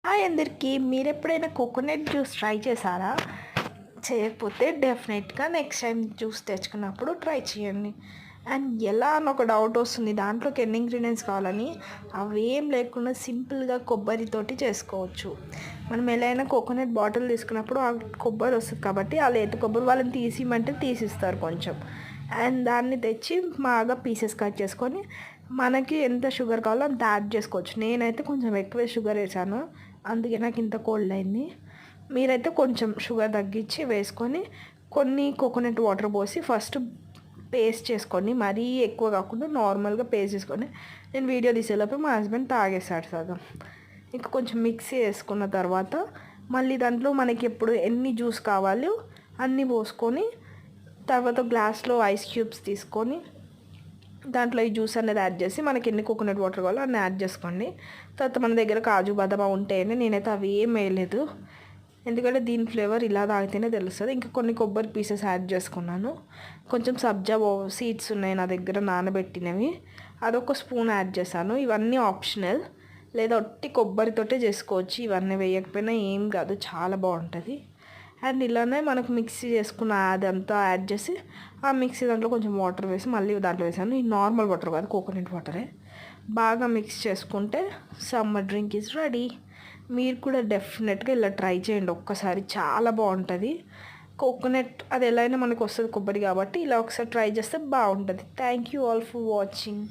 Hi అందరికీ, మీరు ఎప్పుడైనా కోకోనట్ జ్యూస్ ట్రై చేశారా? చేయకపోతే డెఫినెట్గా నెక్స్ట్ టైం జ్యూస్ తెచ్చుకున్నప్పుడు ట్రై చేయండి. అండ్ ఎలా అని ఒక డౌట్ వస్తుంది, దాంట్లోకి ఎన్ని ఇంగ్రీడియంట్స్ కావాలని. అవేం లేకుండా సింపుల్గా కొబ్బరితోటి చేసుకోవచ్చు. మనం ఎలా అయినా కోకోనట్ బాటిల్ తీసుకున్నప్పుడు ఆ కొబ్బరి వస్తుంది కాబట్టి ఆ లేత కొబ్బరి వాళ్ళని తీసిమంటే తీసిస్తారు కొంచెం. అండ్ దాన్ని తెచ్చి బాగా పీసెస్ కట్ చేసుకొని మనకి ఎంత షుగర్ కావాలో అంత యాడ్ చేసుకోవచ్చు. నేనైతే కొంచెం ఎక్కువ షుగర్ వేసాను, అందుకే నాకు ఇంత కోల్డ్ అయింది. మీరైతే కొంచెం షుగర్ తగ్గించి వేసుకొని కొన్ని కోకోనట్ వాటర్ పోసి ఫస్ట్ పేస్ట్ చేసుకోండి. మరీ ఎక్కువ కాకుండా నార్మల్గా పేస్ట్ చేసుకొని నేను వీడియో తీసేలోపు మా హస్బెండ్ తాగేసాడు సగం. ఇంకా కొంచెం మిక్సీ వేసుకున్న తర్వాత మళ్ళీ దాంట్లో మనకి ఎప్పుడు ఎన్ని జ్యూస్ కావాలో అన్నీ పోసుకొని తర్వాత గ్లాస్లో ఐస్ క్యూబ్స్ తీసుకొని దాంట్లో ఈ జ్యూస్ అనేది యాడ్ చేసి మనకి ఎన్ని కోకోనట్ వాటర్ కావాలో అన్నీ యాడ్ చేసుకోండి. తర్వాత మన దగ్గర కాజు బాదాం ఉంటాయని నేనైతే అవి ఏం వేయలేదు, ఎందుకంటే దీని ఫ్లేవర్ ఇలా తాగితేనే తెలుస్తుంది. ఇంకా కొన్ని కొబ్బరి పీసెస్ యాడ్ చేసుకున్నాను. కొంచెం సబ్జా సీడ్స్ ఉన్నాయి నా దగ్గర నానబెట్టినవి, అదొక స్పూన్ యాడ్ చేశాను. ఇవన్నీ ఆప్షనల్, లేదా ఒట్టి కొబ్బరితోటే చేసుకోవచ్చు. ఇవన్నీ వేయకపోయినా ఏం కాదు, చాలా బాగుంటుంది. అండ్ ఇలానే మనకు మిక్సీ చేసుకున్న అదంతా యాడ్ చేసి ఆ మిక్సీ దాంట్లో కొంచెం వాటర్ వేసి మళ్ళీ దాంట్లో వేసాను. ఈ నార్మల్ వాటర్ కాదు, కోకోనట్ వాటరే. బాగా మిక్స్ చేసుకుంటే సమ్మర్ డ్రింక్ ఈజ్ రెడీ. మీరు కూడా డెఫినెట్గా ఇలా ట్రై చేయండి ఒక్కసారి, చాలా బాగుంటుంది. కోకోనట్ అది ఎలా అయినా మనకు వస్తుంది కొబ్బరి కాబట్టి ఇలా ఒకసారి ట్రై చేస్తే బాగుంటుంది. Thank you all for watching.